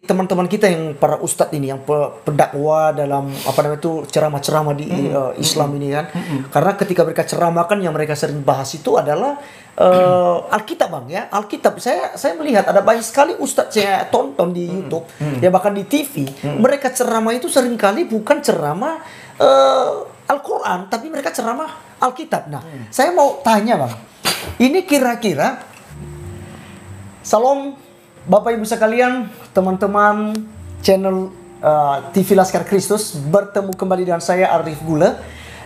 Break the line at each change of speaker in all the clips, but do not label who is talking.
teman-teman kita yang para ustadz ini, yang pendakwah dalam apa namanya itu ceramah-ceramah di Islam ini kan, karena ketika mereka ceramah kan yang mereka sering bahas itu adalah Alkitab bang ya, Alkitab. Saya melihat ada banyak sekali ustadz saya tonton di YouTube, ya bahkan di TV, mereka ceramah itu seringkali bukan ceramah Al-Quran, tapi mereka ceramah Alkitab. Nah, saya mau tanya bang, ini kira-kira, Salam Bapak Ibu sekalian, teman-teman channel TV Laskar Kristus, bertemu kembali dengan saya Arif Gula.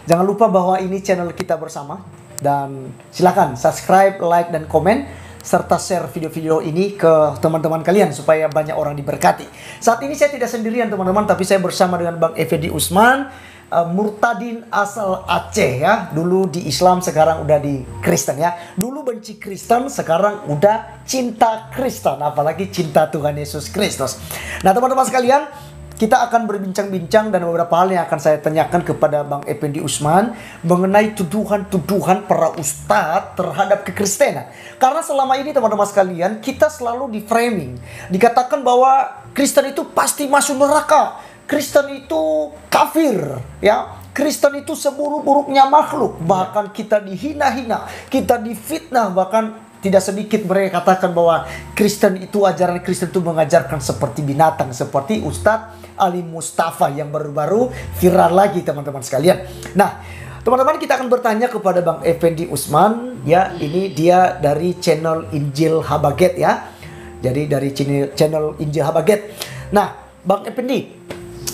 Jangan lupa bahwa ini channel kita bersama, dan silakan subscribe, like, dan komen, serta share video-video ini ke teman-teman kalian supaya banyak orang diberkati. Saat ini saya tidak sendirian teman-teman, tapi saya bersama dengan Bang Effendi Usman, murtadin asal Aceh ya. Dulu di Islam, sekarang udah di Kristen ya. Dulu benci Kristen, sekarang udah cinta Kristen, apalagi cinta Tuhan Yesus Kristus. Nah teman-teman sekalian, kita akan berbincang-bincang dan beberapa hal yang akan saya tanyakan kepada Bang Effendi Usman mengenai tuduhan-tuduhan para ustadz terhadap kekristenan. Karena selama ini teman-teman sekalian, kita selalu di framing, dikatakan bahwa Kristen itu pasti masuk neraka, Kristen itu kafir, ya. Kristen itu seburuk-buruknya makhluk. Bahkan kita dihina-hina, kita difitnah, bahkan tidak sedikit mereka katakan bahwa Kristen itu, ajaran Kristen itu mengajarkan seperti binatang, seperti Ustadz Ali Mustafa yang baru-baru viral lagi teman-teman sekalian. Nah, teman-teman, kita akan bertanya kepada Bang Effendi Usman, ya. Ini dia dari channel Injil Habaget ya. Jadi dari channel Injil Habaget. Nah, Bang Effendi,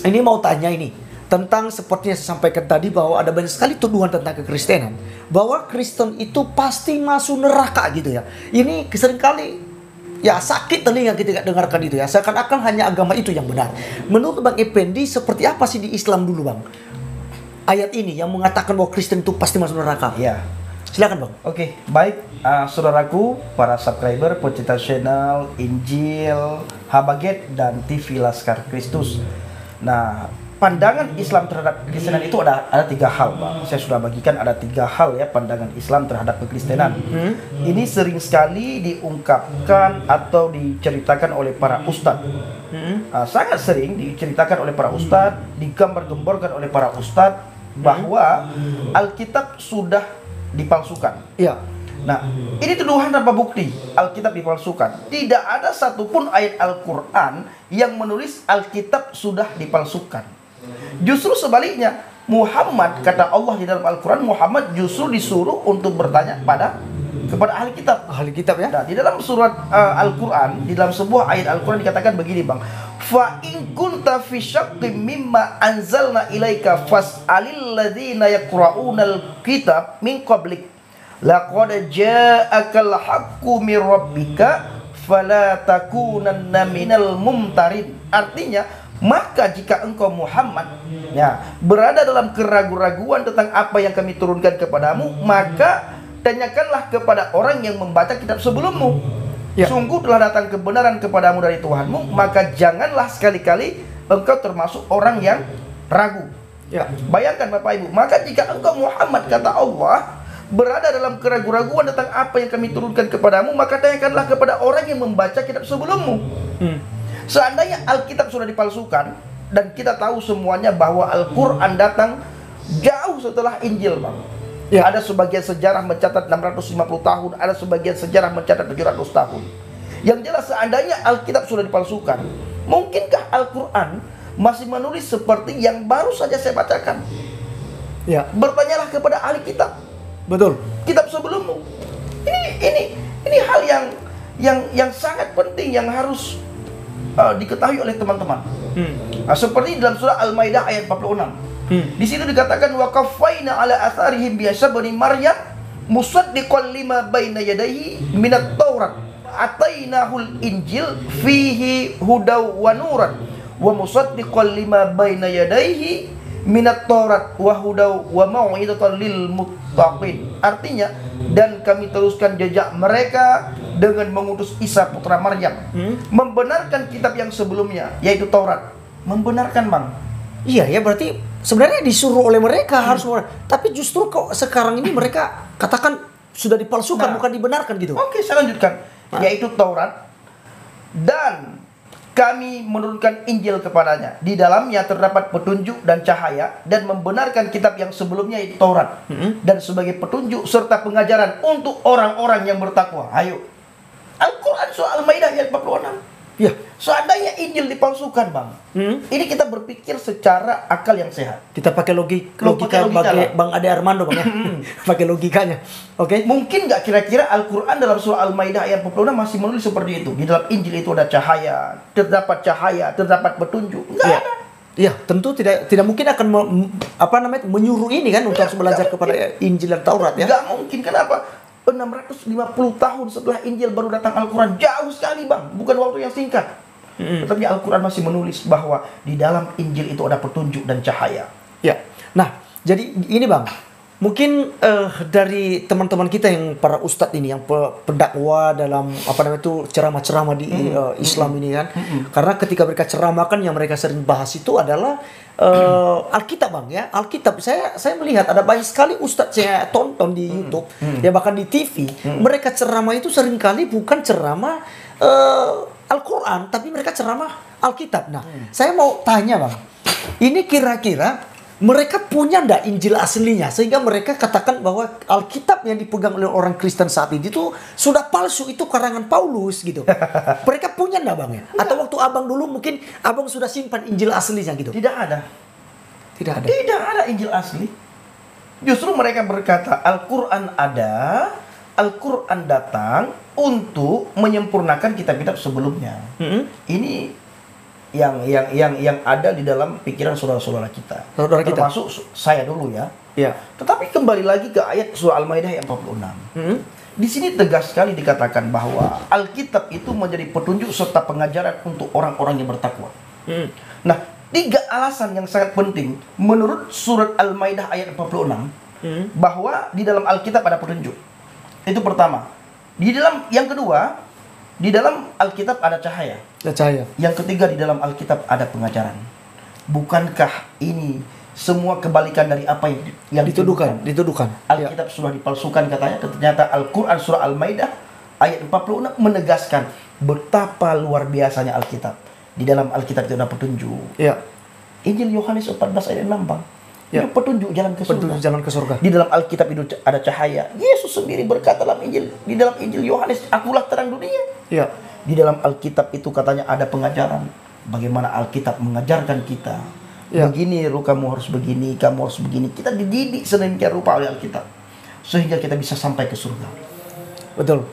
ini mau tanya ini tentang seperti yang saya sampaikan tadi, bahwa ada banyak sekali tuduhan tentang kekristenan, bahwa Kristen itu pasti masuk neraka gitu ya. Ini seringkali ya sakit telinga kita dengarkan itu ya, seakan-akan hanya agama itu yang benar. Menurut Bang Effendi, seperti apa sih di Islam dulu bang ayat ini yang mengatakan bahwa Kristen itu pasti masuk neraka?
Ya,
silakan bang.
Oke, baik, saudaraku, para subscriber pecinta channel Injil Habaget dan TV Laskar Kristus. Nah, pandangan Islam terhadap kekristenan itu ada tiga hal, Bang. Saya sudah bagikan ada tiga hal ya, pandangan Islam terhadap kekristenan. Ini sering sekali diungkapkan atau diceritakan oleh para ustadz. Sangat sering diceritakan oleh para ustadz, digambar-gemborkan oleh para ustadz bahwa Alkitab sudah dipalsukan.
Iya.
Nah, ini tuduhan tanpa bukti Alkitab dipalsukan. Tidak ada satupun ayat Al-Quran yang menulis Alkitab sudah dipalsukan. Justru sebaliknya, Muhammad, kata Allah di dalam Al-Quran, Muhammad justru disuruh untuk bertanya kepada ahli kitab.
Ahli kitab ya.
Nah, di dalam surat Al-Quran, di dalam sebuah ayat Al-Quran dikatakan begini bang, fa in kunta fi syaqqin mimma anzalna ilaika fas'alil ladzina yaqra'unal kitab min qablik laqad ja'akal haqqu mir rabbika fala takunanna minal mumtarin. Artinya, maka jika engkau Muhammad ya berada dalam keraguan-raguan tentang apa yang kami turunkan kepadamu, maka tanyakanlah kepada orang yang membaca kitab sebelummu. Sungguh telah datang kebenaran kepadamu dari Tuhanmu, maka janganlah sekali-kali engkau termasuk orang yang ragu. Bayangkan Bapak Ibu, maka jika engkau Muhammad, kata Allah, berada dalam keraguan-raguan tentang apa yang kami turunkan kepadamu, maka tanyakanlah kepada orang yang membaca kitab sebelummu. Seandainya Alkitab sudah dipalsukan, dan kita tahu semuanya bahwa Al-Quran datang jauh setelah Injil bang. Ada sebagian sejarah mencatat 650 tahun, ada sebagian sejarah mencatat 700 tahun. Yang jelas, seandainya Alkitab sudah dipalsukan, mungkinkah Al-Quran masih menulis seperti yang baru saja saya bacakan? Bertanyalah kepada ahli kitab.
Betul.
Kitab sebelummu. Ini hal yang sangat penting yang harus diketahui oleh teman-teman. Seperti dalam surah Al-Maidah ayat 46. Di situ dikatakan wa qaffayna ala atharihim bi Isa bin Maryam musaddiqan lima baina yadayhi minat Taurat atainahul Injil fihi hudaw wa nuran wa musaddiqan lima baina yadayhi minat Taurat wa hudaw wa mau'izatan lil muttaqin. Artinya, dan kami teruskan jejak mereka dengan mengutus Isa putra Maryam, membenarkan kitab yang sebelumnya, yaitu Taurat. Membenarkan bang.
Iya ya, berarti sebenarnya disuruh oleh mereka harus, tapi justru kok sekarang ini mereka katakan sudah dipalsukan, bukan dibenarkan gitu.
Oke, saya lanjutkan. Yaitu Taurat dan kami menurunkan Injil kepadanya. Di dalamnya terdapat petunjuk dan cahaya, dan membenarkan kitab yang sebelumnya itu Taurat, dan sebagai petunjuk serta pengajaran untuk orang-orang yang bertakwa. Ayo, Al-Quran surah Al-Maidah ayat 46.
Ya.
Seandainya Injil dipalsukan, Bang, ini kita berpikir secara akal yang sehat.
Kita pakai logika
lah.
Bang Ade Armando, Bang, ya. Pakai logikanya. Oke.
Mungkin nggak kira-kira Al-Quran dalam surah Al-Maidah ayat 46 masih menulis seperti itu. Di dalam Injil itu ada cahaya, terdapat petunjuk. Nggak ada.
Iya, tentu tidak mungkin akan menyuruh ini kan untuk harus belajar kepada Injil dan Taurat, ya.
Nggak mungkin. Kenapa? 650 tahun setelah Injil baru datang Al-Quran. Jauh sekali, Bang. Bukan waktu yang singkat. Tetapi Al-Quran masih menulis bahwa di dalam Injil itu ada petunjuk dan cahaya.
Ya. Nah, jadi ini, Bang. Mungkin dari teman-teman kita yang para ustadz ini, yang pendakwah dalam ceramah-ceramah di Islam ini kan. Karena ketika mereka ceramah kan yang mereka sering bahas itu adalah Alkitab, Bang, ya. Alkitab. Saya melihat ada banyak sekali ustadz saya tonton di YouTube, ya bahkan di TV, mereka ceramah itu seringkali bukan ceramah Al-Quran, tapi mereka ceramah Alkitab. Nah, saya mau tanya, Bang, ini kira-kira mereka punya ndak Injil aslinya sehingga mereka katakan bahwa Alkitab yang dipegang oleh orang Kristen saat ini itu sudah palsu, itu karangan Paulus gitu. Mereka punya ndak, Bang, ya? Atau waktu Abang dulu mungkin Abang sudah simpan Injil aslinya gitu?
Tidak ada.
Tidak ada.
Tidak ada Injil asli. Justru mereka berkata Al-Quran ada, Al-Quran datang untuk menyempurnakan kitab-kitab sebelumnya. Ini yang ada di dalam pikiran saudara-saudara kita. Termasuk saya dulu, ya.
Ya.
Tetapi kembali lagi ke ayat surah Al-Maidah ayat 46. Di sini tegas sekali dikatakan bahwa Alkitab itu menjadi petunjuk serta pengajaran untuk orang-orang yang bertakwa. Nah, 3 alasan yang sangat penting menurut surat Al-Maidah ayat 46 bahwa di dalam Alkitab ada petunjuk. Itu pertama. Yang kedua, di dalam Alkitab ada cahaya. Yang ketiga, di dalam Alkitab ada pengajaran. Bukankah ini semua kebalikan dari apa yang dituduhkan? Alkitab sudah dipalsukan katanya. Ternyata Al-Quran surah Al-Maidah ayat 46 menegaskan betapa luar biasanya Alkitab. Di dalam Alkitab itu ada petunjuk.
Ya.
Injil Yohanes 14 ayat 6, Bang. Ya. Itu petunjuk jalan ke surga. Di dalam Alkitab itu ada cahaya. Yesus sendiri berkata di dalam Injil Yohanes, akulah terang dunia.
Ya.
Di dalam Alkitab itu katanya ada pengajaran. Bagaimana Alkitab mengajarkan kita. Ya. Begini, kamu harus begini, kamu harus begini. Kita dididik sedemikian rupa oleh Alkitab. Sehingga kita bisa sampai ke surga.
Betul.